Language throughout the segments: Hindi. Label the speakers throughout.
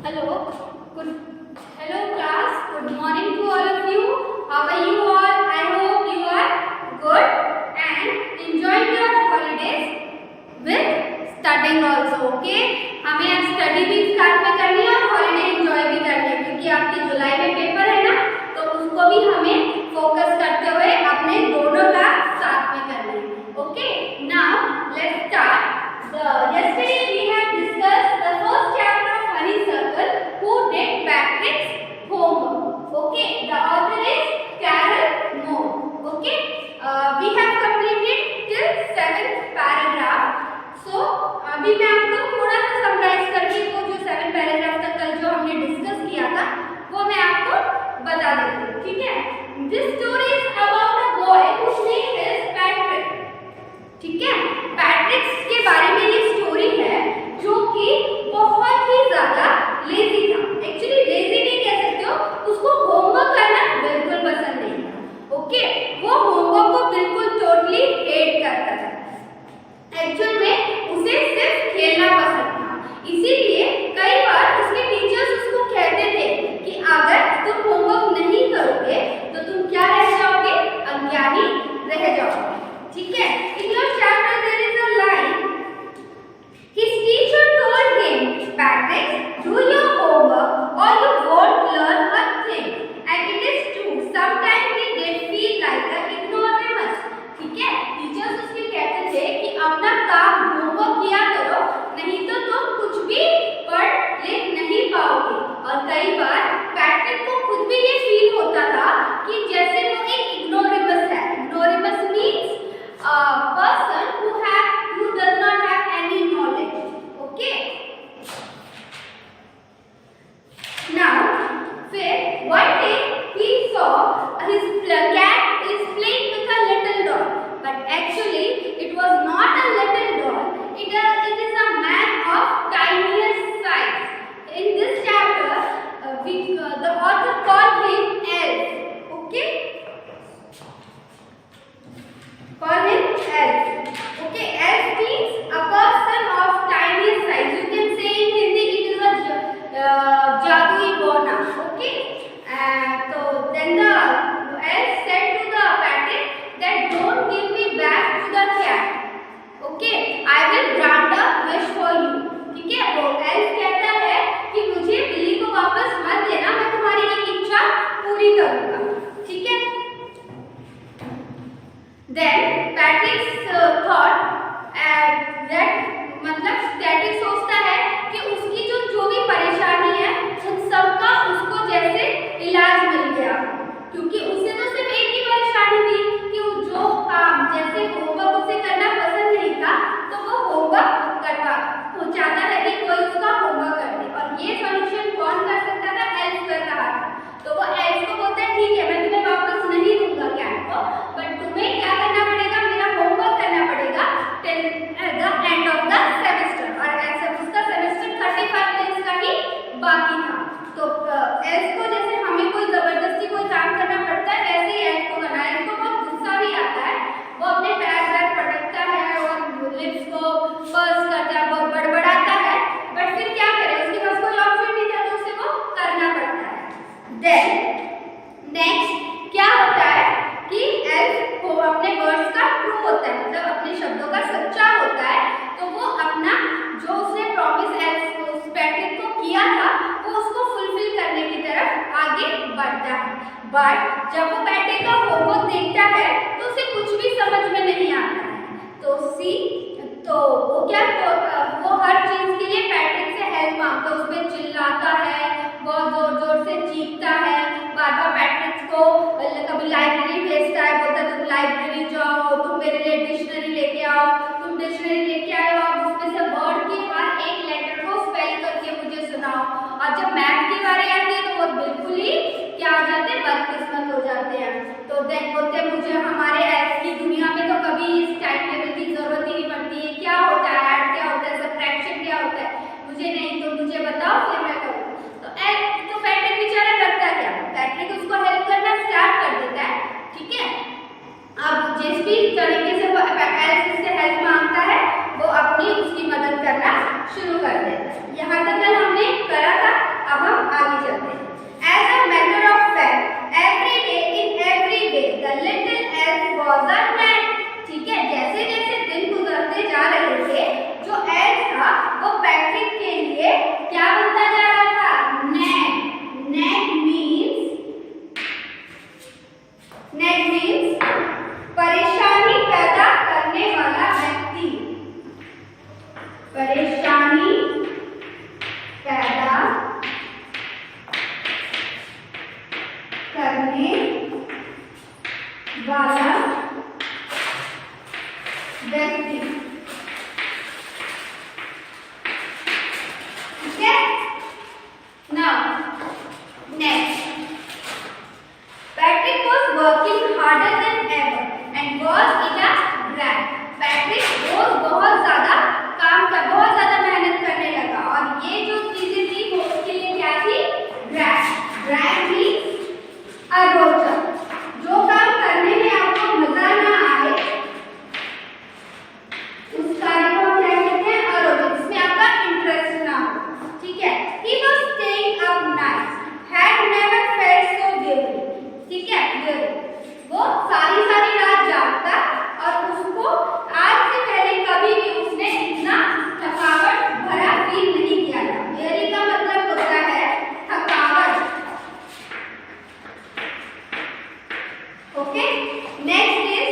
Speaker 1: Hello, hello class. Good morning to all of you. How are you all? I hope you are good and enjoying your holidays with studying also. Okay? हमें आज स्टडी भी साथ में करनी है और हॉलीडे एंजॉय भी करनी है क्योंकि आपकी जुलाई में पेपर है ना, तो उसको भी हमें फोकस करते हुए अपने दोनों का साथ में करना है. Okay? Now let's start. Yesterday we have discussed the first chapter of Honeysuckle, who did Patrick's homework. Okay, the author is Carol Moore. Okay, we have completed till 7th paragraph. So अभी मैं आपको थोड़ा सा समराइज करके वो जो 7 पैराग्राफ तक कल जो हमने डिस्कस किया था वो मैं आपको बता देती हूँ. ठीक है, this story is about a boy whose name is Patrick. ठीक है, पैट्रिक्स के बारे में ये स्टोरी है जो कि बहुत ही ज्यादा लेजी था. एक्चुअली लेजी नहीं कह सकते हो, उसको होमवर्क करना बिल्कुल पसंद नहीं था. ओके, वो होमवर्क को बिल्कुल टोटली हेट करता था. एक्चुअल में उसे सिर्फ खेलना पसंद था. इसीलिए कई बार उसके टीचर्स उसको कहते थे कि अगर तुम होमवर्क नहीं करोगे तो तुम क्या रह जाओगे, अज्ञानी रह जाओगे. ठीक है, in your chapter there is a line. His teacher told him, Patrick, do your homework or you won't learn a thing. And it is true. Sometimes he did feel like an ignoramus. ठीक है, टीचर्स उसके कहते थे कि अपना काम होमवर्क किया करो, नहीं तो तुम कुछ भी पढ़ लिख नहीं पाओगे. और कई बार पैट्रिक को खुद भी ये फील होता था कि जैसे वो एक इग्नोरेमस है. Ignoramus means person who does not have any knowledge. Okay, now फिर one day he saw his cat is playing with a little doll, but actually it was not a little doll. It is a man of tiniest size. In this chapter the author called him Elf. Okay, call him Elf. Okay, Elf means a person of tiniest size. You can say in Hindi it is a jadui bona. Okay, so then the Elf said to the Patrick that don't give me back to the cat. Okay, I will grant a wish for you. ठीक है, वो Elf कहता है कि मुझे बिल्ली को वापस मत देना, मैं तुम्हारी एक इच्छा पूरी करूंगा. ठीक है. Then Patrick thought that मतलब Patrick सोचता है कि उसकी जो भी परेशानी है उन सबका उसको जैसे इलाज मिल गया, क्योंकि उसे तो सिर्फ एक ही परेशानी थी कि वो जो काम जैसे होमवर्क उसे करना पसंद नहीं था तो वो होमवर्क करवा वो चाहता था कि कोई उसका होमवर्क कर दे. और ये सॉल्यूशन कौन कर सकता था, एल्फ कर रहा था. तो वो एल्फ को बोलता है ठीक है मैं तुम्हें वापस नहीं दूंगा कैट को, बट तुम्हें क्या करना पड़ेगा, मेरा होमवर्क करना पड़ेगा till the end of the semester. और ऐसे उसका सेमेस्टर 35 डेज का ही बाकी था. तो एल्फ को जैसे हमें कोई जबरदस्ती कोई काम करना पड़ता है वैसे ही एल्फ को करना है. एल्फ को बहुत गुस्सा भी आता है, वो अपने पैर वैर पटकता है और लिप्स को पर्स करता है, बहुत बड़बड़ाता है, बट फिर क्या करे, उसके पास कोई ऑप्शन नहीं था तो उसे वो करना पड़ता है. देन नेक्स्ट क्या होता है कि एल्फ को अपने वर्ड्स का ट्रू होता है, मतलब अपने शब्दों का सच्चा होता है, तो वो अपना जो उसने प्रॉमिस एल्फ पैट्रिक को किया था वो उसको फुलफिल करने की तरफ आगे बढ़ता है. बट जब वो पैट्रिक का होमवर्क देखता है तो उसे कुछ भी समझ में नहीं आता है. तो वो क्या वो हर चीज के लिए पैट्रिक से हेल्प मांगता है, उस पर चिल्लाता है, बहुत जोर जोर से चीखता है, बार बार पैट्रिक को कभी लाइब्रेरी भेजता है, बोलता है तुम लाइब्रेरी जाओ, तुम मेरे लिए डिक्शनरी लेके आओ, तुम डिक्शनरी लेके आए और उसमें से वर्ड के हर एक लेटर को स्पेल करके मुझे सुनाओ. और जब मैथ की बारी आती है तो वो बिल्कुल ही क्या हो जाते हैं, बदकिस्मत हो जाते हैं. तो देख बोलते हैं मुझे हमारे एल्फ की दुनिया में तो कभी इस टाइम टेबल की जरूरत ही नहीं पड़ती है, क्या होता है ऐड क्या होता है, सबट्रैक्शन क्या होता है, मुझे नहीं तो मुझे बताओ फिर मैं करूँ. तो पैट्रिक बेचारा करता क्या, पैट्रिक उसको हेल्प करना स्टार्ट कर देता है. ठीक है, अब जिस भी तरीके से वो एल्फ से हेल्प मांगता है वो अपनी उसकी मदद करना शुरू कर देता है. यहाँ तक कल हमने करा था. ठीक है। Now next, Patrick was working harder than ever and was in a drag. Patrick रोज बहुत ज्यादा बहुत ज्यादा मेहनत करने लगा और ये जो चीजें थी वो उसके लिए क्या थी? ड्रैग। ड्रैग भी अरोचक, जो काम करने में आपको मजा ना आए उस कार्य को क्या कहते हैं? अरोचक, जिसमें आपका इंटरेस्ट ना हो। ठीक है। He was staying up nights, had never felt so weary। ठीक है, वो सारी रात जागता और उसको आज से पहले कभी भी उसने इतना थकावट भरा फील नहीं किया था। वेरी का मतलब होता है थकावट। Okay. Next is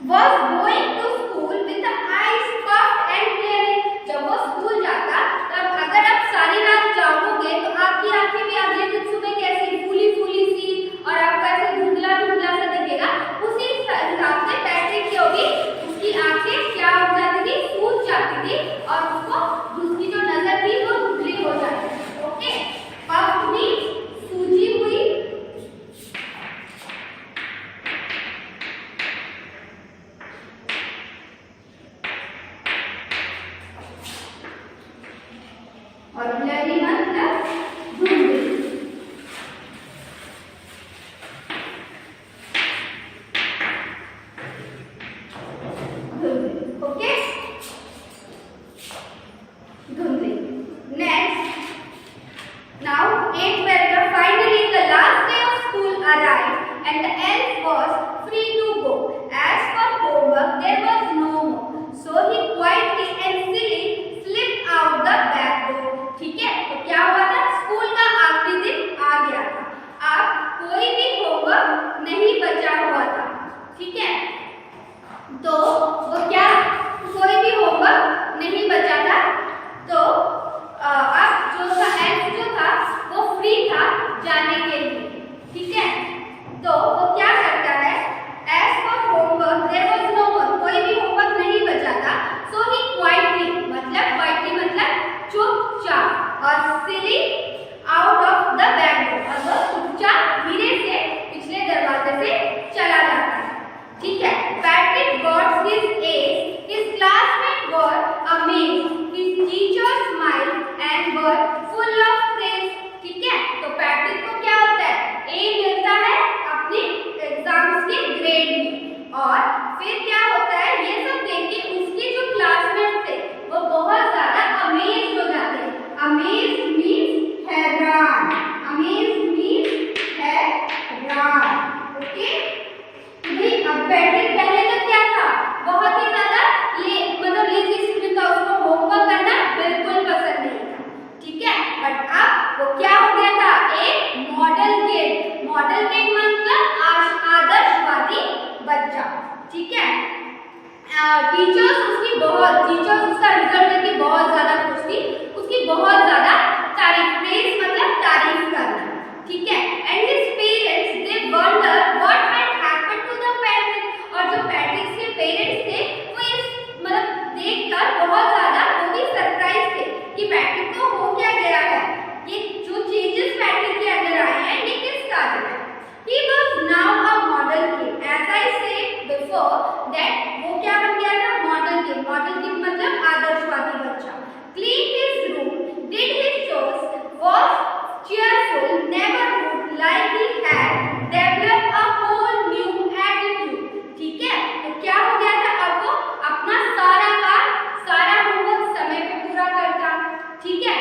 Speaker 1: was going to school with the eyes puffed and glaring। जब वो स्कूल जाता तब अगर आप सारी रात जागोगे तो आपकी आंखें भी अगले दिन सुबह कैसी फूली सी और आपका ऐसे धुंधला सा दिखेगा। उसी हिसाब से पैट्रिक को भी उसकी आंखें क्या हो जाती थी? सूज जाती थी और उसको उसकी जो नजर थी वो धुंधली हो जाती थी। ओके। पफ मींस सूजी हुई, और ब्लरी मतलब धुंधली। ओके, धुंधली। Next, now 8th paragraph, finally the last day of school arrived and the elf was free to go. As for homework there was no more, so he quietly and silly slipped out the back door। ठीक है, तो क्या हुआ था? स्कूल का आखिरी दिन आ गया था। अब कोई भी होमवर्क नहीं बचा हुआ था। ठीक है, तो वो क्या, कोई भी होमवर्क नहीं बचा था। तो अब जो एल्फ जो था वो फ्री था जाने के लिए। ठीक है, तो वो क्या करता है? As for homework there was no more, कोई भी होमवर्क नहीं बचा था। सो ही क्वाइटली मतलब चुपचाप और silly out of the back door, और वो चुपचाप धीरे से पिछले दरवाजे से चला जाता है। ठीक है। Patrick got his A's, his classmates were amazed, his teachers smiled and were full of praise। ठीक है, तो पैट्रिक को क्या होता है? A मिलता है अपने एग्जाम्स के ग्रेड में, और फिर क्या होता है? ये सब देख के उसके जो क्लासमेट थे वो बहुत ज्यादा अमेज हो जाते हैं। अमेज मीन्स हैरान, अमेज मीन्स हैरान। ओके। अब पैट्रिक पहले तो क्या था? बहुत ही ज्यादा मतलब लेजी स्टूडेंट था, उसको होमवर्क करना बिल्कुल पसंद नहीं था। ठीक है, बट अब वो क्या हो गया था? एक मॉडल किड। मॉडल किड मतलब आदर्शवादी बच्चा। ठीक है। टीचर्स उसका रिजल्ट देख के बहुत ज्यादा खुश थी, उसकी बहुत ज्यादा तारीफ, प्रेज मतलब तारीफ करना। ठीक है। And his parents they wonder what had happened to the Patrick, और जो पैट्रिक के पेरेंट्स थे वो इस मतलब देखकर बहुत ज्यादा वो भी सरप्राइज थे कि पैट्रिक को हो क्या गया है, ये जो चेंजेस पैट्रिक के अंदर आए हैं ये किस कारण है। He was now a model kid, as I said before that वो क्या बन गया था? Model kid. मॉडल किड मतलब आदर्शवादी बच्चा। Cleaned his room, did his chores, was cheerful, never rude, like he had developed a whole new attitude। ठीक है, तो क्या हो गया था? अब वो अपना सारा काम, सारा होमवर्क समय पे पूरा करता। ठीक है,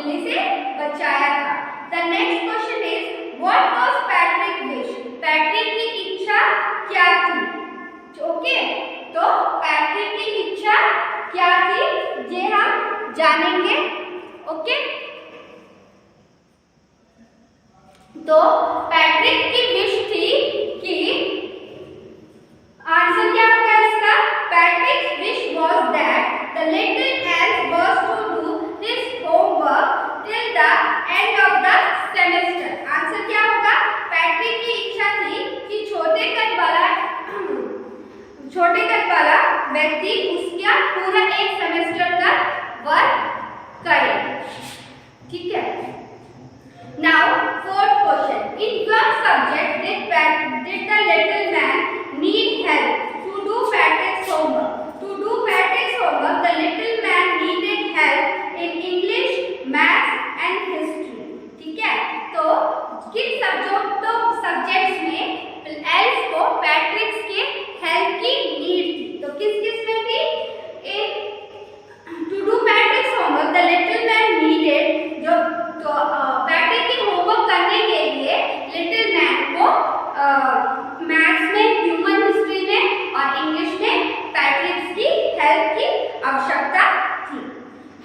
Speaker 1: मिलने से बचाया था। The next question is what was Patrick wish? Patrick की इच्छा क्या थी? ओके, तो पैट्रिक की इच्छा क्या थी ये हम जानेंगे। ओके, तो पैट्रिक की विश थी कि आंसर क्या होगा इसका? Patrick wish was that the little elf was to do his homework till the end of the semester. Answer क्या होगा? पैट्रिक की इच्छा थी कि छोटे कद वाला व्यक्ति उसका पूरा एक सेमेस्टर तक वर्क करे। ठीक है। Now, fourth question. In what subject did the little man need help to do Patrick's homework? To do Patrick's homework, the little man needed help in English, Maths and History. ठीक है? तो किन सब्जेक्ट्स में एल्फ को पैट्रिक्स के हेल्प की नीड थी? तो किस में थी? To do Patrick's homework, the little man needed Patrick की होमवर्क करने के लिए लिटिल मैन को मैथ्स में, ह्यूमन हिस्ट्री में और इंग्लिश में पैट्रिक की हेल्प की आवश्यकता थी।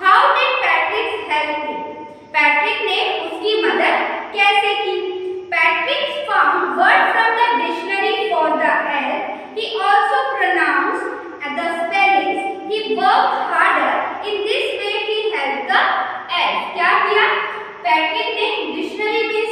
Speaker 1: How did Patrick help me? Patrick ने उसकी मदद कैसे की? Patrick found word from the dictionary for the elf. He also pronounced the spellings. He worked harder. In this way he helped the elf. क्या किया? पैट्रिक ने डिक्शनरी में